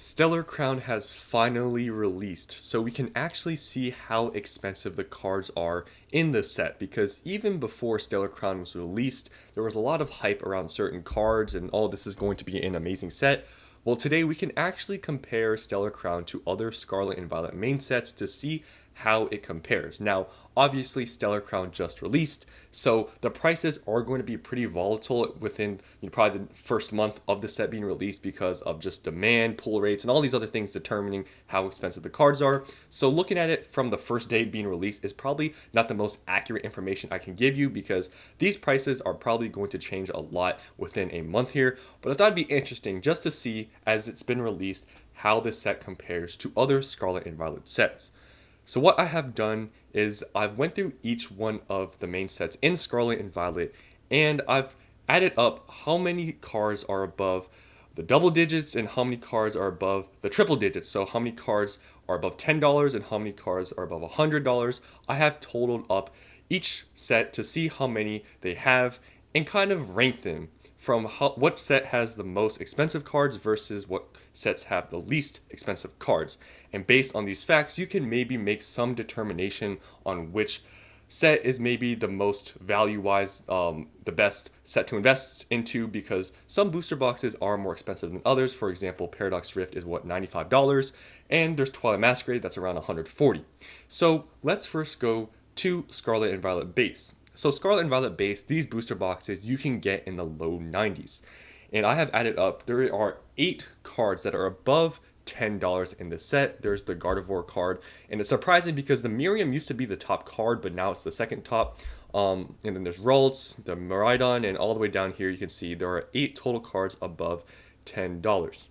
Stellar Crown has finally released, so we can actually see how expensive the cards are in this set. Because even before Stellar Crown was released, there was a lot of hype around certain cards, and all this is going to be an amazing set. Well, today we can actually compare Stellar Crown to other Scarlet and Violet main sets to see how it compares. Now, obviously, Stellar Crown just released, so the prices are going to be pretty volatile within probably the first month of the set being released because of just demand, pull rates, and all these other things determining how expensive the cards are. So looking at it from the first day being released is probably not the most accurate information I can give you because these prices are probably going to change a lot within a month here. But I thought it'd be interesting just to see, as it's been released, how this set compares to other Scarlet and Violet sets. So what I have done is I've went through each one of the main sets in Scarlet and Violet, and I've added up how many cards are above the double digits and how many cards are above the triple digits. So how many cards are above $10 and how many cards are above $100. I have totaled up each set to see how many they have and kind of rank them from what set has the most expensive cards versus what sets have the least expensive cards. And based on these facts, you can maybe make some determination on which set is maybe the most value-wise, the best set to invest into, because some booster boxes are more expensive than others. For example, Paradox Rift is $95, and there's Twilight Masquerade that's around $140. So let's first go to Scarlet and Violet base. So Scarlet and Violet base, these booster boxes you can get in the low 90s. And I have added up, there are 8 cards that are above $10 in the set. There's the Gardevoir card, and it's surprising because the Miriam used to be the top card, but now it's the second top. And then there's Ralts, the Miraidon, and all the way down here you can see there are 8 total cards above $10.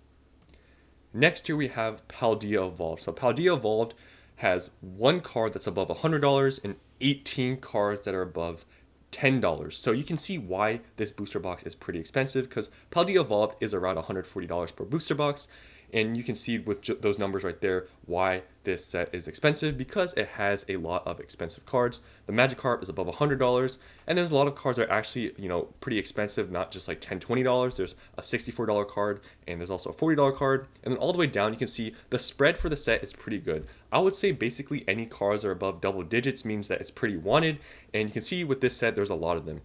Next here we have Palia Evolved. So Palia Evolved has 1 card that's above $100 and 18 cards that are above $10. So you can see why this booster box is pretty expensive, because Palia Evolved is around $140 per booster box. And you can see with those numbers right there why this set is expensive, because it has a lot of expensive cards. The Magikarp is above $100, and there's a lot of cards that are actually, pretty expensive, not just like $10, $20. There's a $64 card, and there's also a $40 card. And then all the way down, you can see the spread for the set is pretty good. I would say basically any cards are above double digits means that it's pretty wanted, and you can see with this set, there's a lot of them.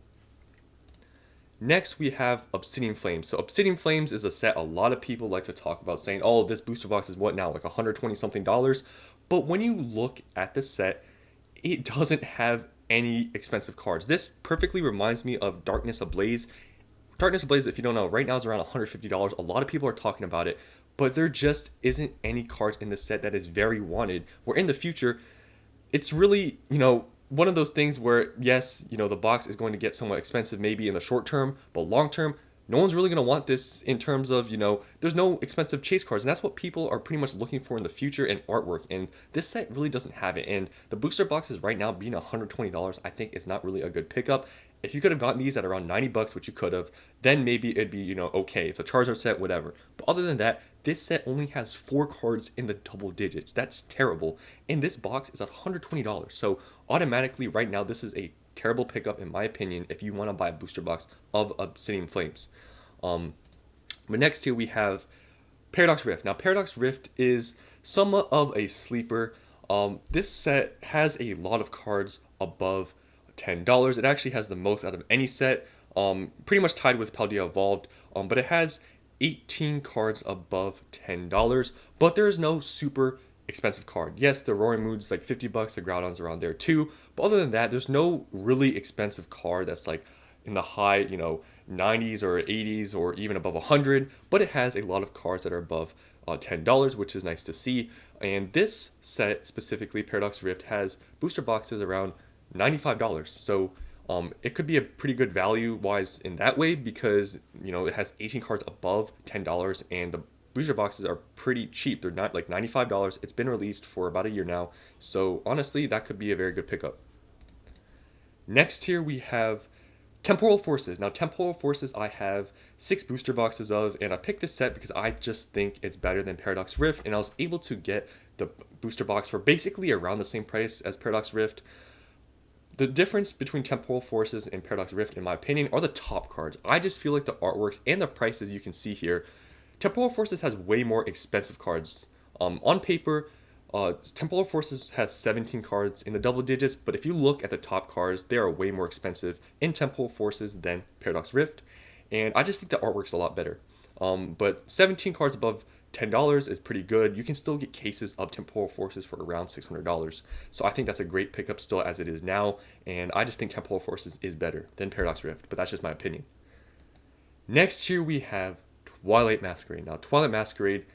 Next, we have Obsidian Flames. So Obsidian Flames is a set a lot of people like to talk about, saying, oh, this booster box is what now, like $120 something. But when you look at the set, it doesn't have any expensive cards. This perfectly reminds me of Darkness Ablaze. Darkness Ablaze, if you don't know, right now is around $150. A lot of people are talking about it, but there just isn't any cards in the set that is very wanted, where in the future, it's really, one of those things where, yes, the box is going to get somewhat expensive maybe in the short term, but long term, no one's really going to want this in terms of, there's no expensive chase cards. And that's what people are pretty much looking for in the future in artwork. And this set really doesn't have it. And the booster boxes right now being $120, I think is not really a good pickup. If you could have gotten these at around $90, which you could have, then maybe it'd be, okay, it's a Charizard set, whatever. But other than that, this set only has 4 cards in the double digits. That's terrible. And this box is at $120. So automatically right now, this is a terrible pickup in my opinion if you want to buy a booster box of Obsidian Flames. But next here we have Paradox Rift. Now Paradox Rift is somewhat of a sleeper. This set has a lot of cards above $10. It actually has the most out of any set, pretty much tied with Palia Evolved, but it has 18 cards above $10, but there is no super expensive card. Yes, the Roaring Moon's is like $50, the Groudon's around there too, but other than that, there's no really expensive card that's like in the high, 90s or 80s or even above 100, but it has a lot of cards that are above $10, which is nice to see. And this set specifically, Paradox Rift, has booster boxes around $95. So it could be a pretty good value wise in that way, because it has 18 cards above $10 and the booster boxes are pretty cheap. They're not like $95. It's been released for about a year now, so honestly that could be a very good pickup. Next here we have Temporal Forces. Now Temporal Forces I have 6 booster boxes of, and I picked this set because I just think it's better than Paradox Rift, and I was able to get the booster box for basically around the same price as Paradox Rift. The difference between Temporal Forces and Paradox Rift, in my opinion, are the top cards. I just feel like the artworks and the prices you can see here Temporal Forces has way more expensive cards. On paper, Temporal Forces has 17 cards in the double digits, but if you look at the top cards, they are way more expensive in Temporal Forces than Paradox Rift, and I just think the artwork's a lot better. But 17 cards above $10 is pretty good. You can still get cases of Temporal Forces for around $600. So I think that's a great pickup still as it is now, and I just think Temporal Forces is better than Paradox Rift, but that's just my opinion. Next here we have Twilight Masquerade. Now, Twilight Masquerade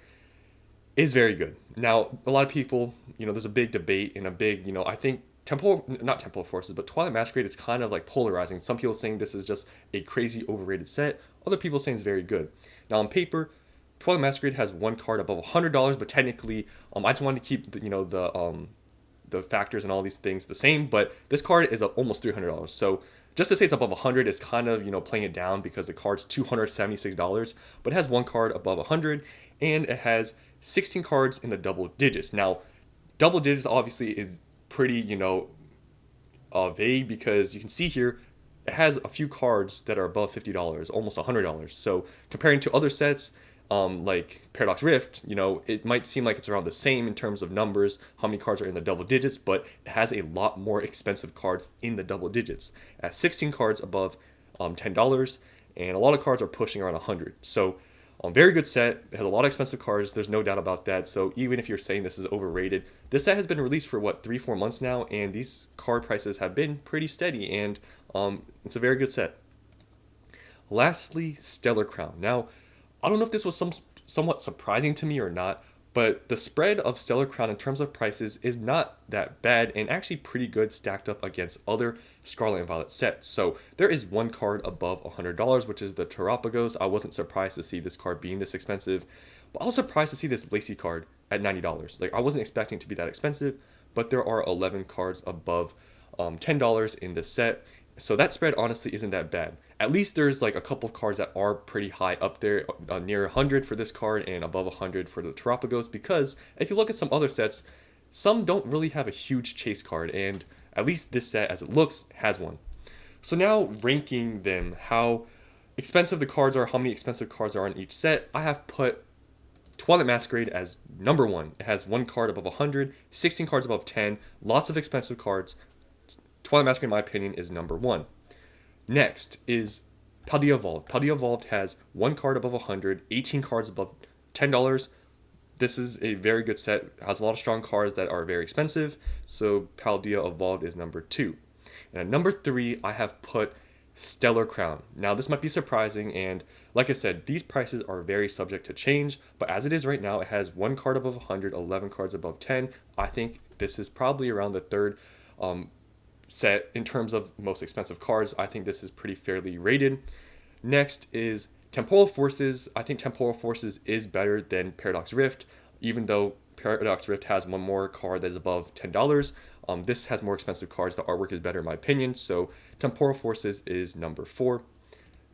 is very good. Now, a lot of people, there's a big debate and a big, I think not Temporal Forces, but Twilight Masquerade is kind of like polarizing. Some people saying this is just a crazy overrated set. Other people saying it's very good. Now, on paper, Twilight Masquerade has one card above $100, but technically, I just wanted to keep the factors and all these things the same. But this card is almost $300. So just to say it's above 100 is kind of playing it down because the card's $276, but it has one card above 100, and it has 16 cards in the double digits. Now, double digits obviously is pretty vague because you can see here it has a few cards that are above $50, almost $100. So comparing to other sets, like Paradox Rift, it might seem like it's around the same in terms of numbers, how many cards are in the double digits, but it has a lot more expensive cards in the double digits. It has 16 cards above $10, and a lot of cards are pushing around 100. So very good set. It has a lot of expensive cards. There's no doubt about that. So even if you're saying this is overrated, this set has been released for 3-4 months now, and these card prices have been pretty steady, and it's a very good set. Lastly, Stellar Crown. Now, I don't know if this was somewhat surprising to me or not, but the spread of Stellar Crown in terms of prices is not that bad and actually pretty good stacked up against other Scarlet and Violet sets. So there is one card above $100, which is the Terapagos. I wasn't surprised to see this card being this expensive, but I was surprised to see this Lacy card at $90. Like, I wasn't expecting it to be that expensive, but there are 11 cards above $10 in the set. So that spread honestly isn't that bad. At least there's like a couple of cards that are pretty high up there, near 100 for this card and above 100 for the Terapagos, because if you look at some other sets, some don't really have a huge chase card, and at least this set, as it looks, has one. So now ranking them, how expensive the cards are, how many expensive cards are on each set, I have put Twilight Masquerade as number 1. It has one card above 100, 16 cards above 10, lots of expensive cards. Twilight Masquerade, in my opinion, is number 1. Next is Palia Evolved. Palia Evolved has one card above 100, 18 cards above $10. This is a very good set. It has a lot of strong cards that are very expensive, so Palia Evolved is number 2. And at number 3, I have put Stellar Crown. Now, this might be surprising, and like I said, these prices are very subject to change, but as it is right now, it has one card above 100, 11 cards above 10. I think this is probably around the third set in terms of most expensive cards. I think this is pretty fairly rated. Next is Temporal Forces. I think Temporal Forces is better than Paradox Rift, even though Paradox Rift has one more card that is above $10. This has more expensive cards. The artwork is better in my opinion, so Temporal Forces is number 4.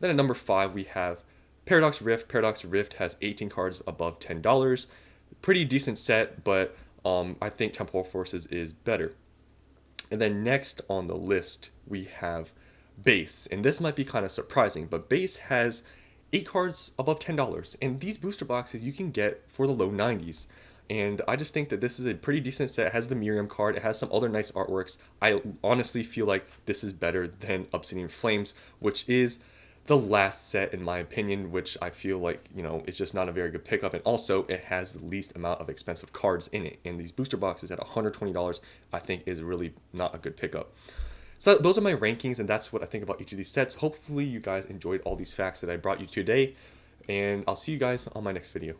Then at number 5 we have Paradox Rift. Paradox Rift has 18 cards above $10. Pretty decent set, but I think Temporal Forces is better. And then next on the list, we have Base. And this might be kind of surprising, but Base has 8 cards above $10. And these booster boxes you can get for the low 90s. And I just think that this is a pretty decent set. It has the Miriam card. It has some other nice artworks. I honestly feel like this is better than Obsidian Flames, which is the last set in my opinion, which I feel like, it's just not a very good pickup. And also it has the least amount of expensive cards in it. And these booster boxes at $120, I think is really not a good pickup. So those are my rankings, and that's what I think about each of these sets. Hopefully you guys enjoyed all these facts that I brought you today, and I'll see you guys on my next video.